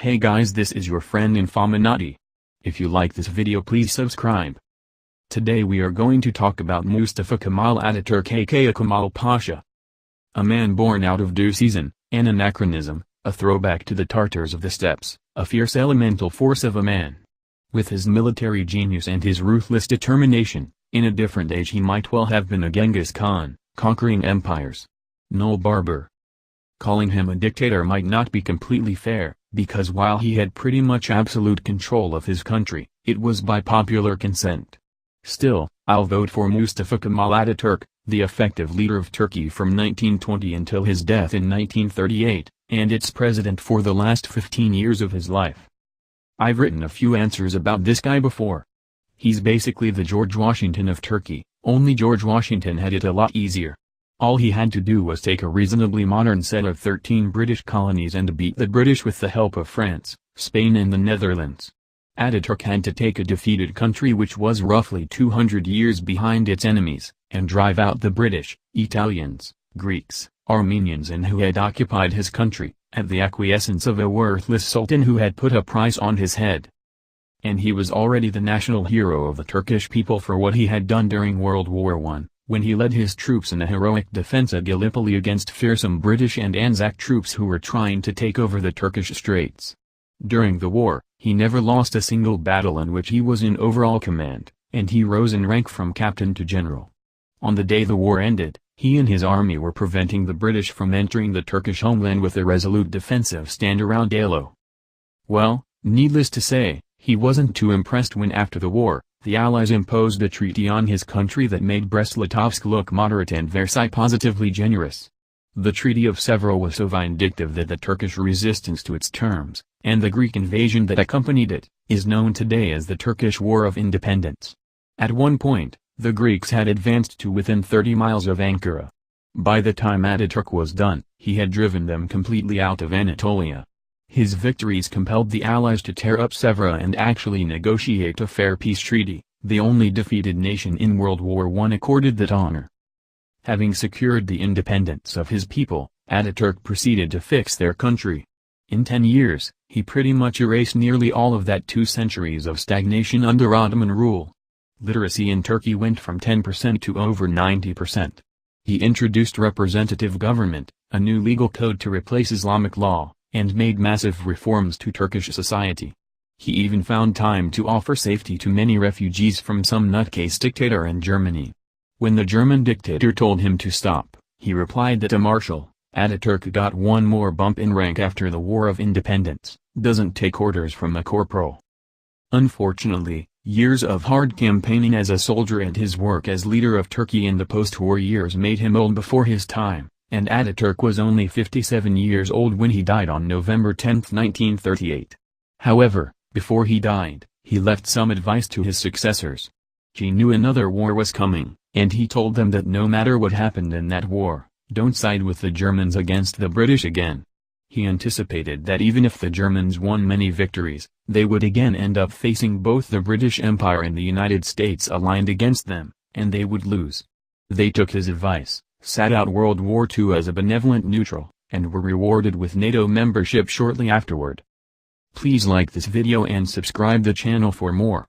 Hey guys, this is your friend Infaminati. If you like this video, please subscribe. Today we are going to talk about Mustafa Kemal Ataturk, aka Kemal Pasha. A man born out of due season, an anachronism, a throwback to the Tartars of the steppes, a fierce elemental force of a man. With his military genius and his ruthless determination, in a different age he might well have been a Genghis Khan, conquering empires. No barber. Calling him a dictator might not be completely fair, because while he had pretty much absolute control of his country, it was by popular consent. Still, I'll vote for Mustafa Kemal Ataturk, the effective leader of Turkey from 1920 until his death in 1938, and its president for the last 15 years of his life. I've written a few answers about this guy before. He's basically the George Washington of Turkey, only George Washington had it a lot easier. All he had to do was take a reasonably modern set of 13 British colonies and beat the British with the help of France, Spain and the Netherlands. Ataturk had to take a defeated country which was roughly 200 years behind its enemies, and drive out the British, Italians, Greeks, Armenians and who had occupied his country, at the acquiescence of a worthless sultan who had put a price on his head. And he was already the national hero of the Turkish people for what he had done during World War I. When he led his troops in a heroic defense at Gallipoli against fearsome British and Anzac troops who were trying to take over the Turkish Straits. During the war, he never lost a single battle in which he was in overall command, and he rose in rank from captain to general. On the day the war ended, he and his army were preventing the British from entering the Turkish homeland with a resolute defensive stand around Dalo. Well, needless to say, he wasn't too impressed when after the war, the Allies imposed a treaty on his country that made Brest-Litovsk look moderate and Versailles positively generous. The Treaty of Sèvres was so vindictive that the Turkish resistance to its terms, and the Greek invasion that accompanied it, is known today as the Turkish War of Independence. At one point, the Greeks had advanced to within 30 miles of Ankara. By the time Ataturk was done, he had driven them completely out of Anatolia. His victories compelled the Allies to tear up Sèvres and actually negotiate a fair peace treaty. The only defeated nation in World War I accorded that honor. Having secured the independence of his people, Ataturk proceeded to fix their country. In 10 years, he pretty much erased nearly all of that 2 centuries of stagnation under Ottoman rule. Literacy in Turkey went from 10% to over 90%. He introduced representative government, a new legal code to replace Islamic law, and made massive reforms to Turkish society. He even found time to offer safety to many refugees from some nutcase dictator in Germany. When the German dictator told him to stop, he replied that a marshal, Ataturk got one more bump in rank after the War of Independence, doesn't take orders from a corporal. Unfortunately, years of hard campaigning as a soldier and his work as leader of Turkey in the post-war years made him old before his time. And Ataturk was only 57 years old when he died on November 10, 1938. However, before he died, he left some advice to his successors. He knew another war was coming, and he told them that no matter what happened in that war, don't side with the Germans against the British again. He anticipated that even if the Germans won many victories, they would again end up facing both the British Empire and the United States aligned against them, and they would lose. They took his advice, sat out World War II as a benevolent neutral, and were rewarded with NATO membership shortly afterward. Please like this video and subscribe the channel for more.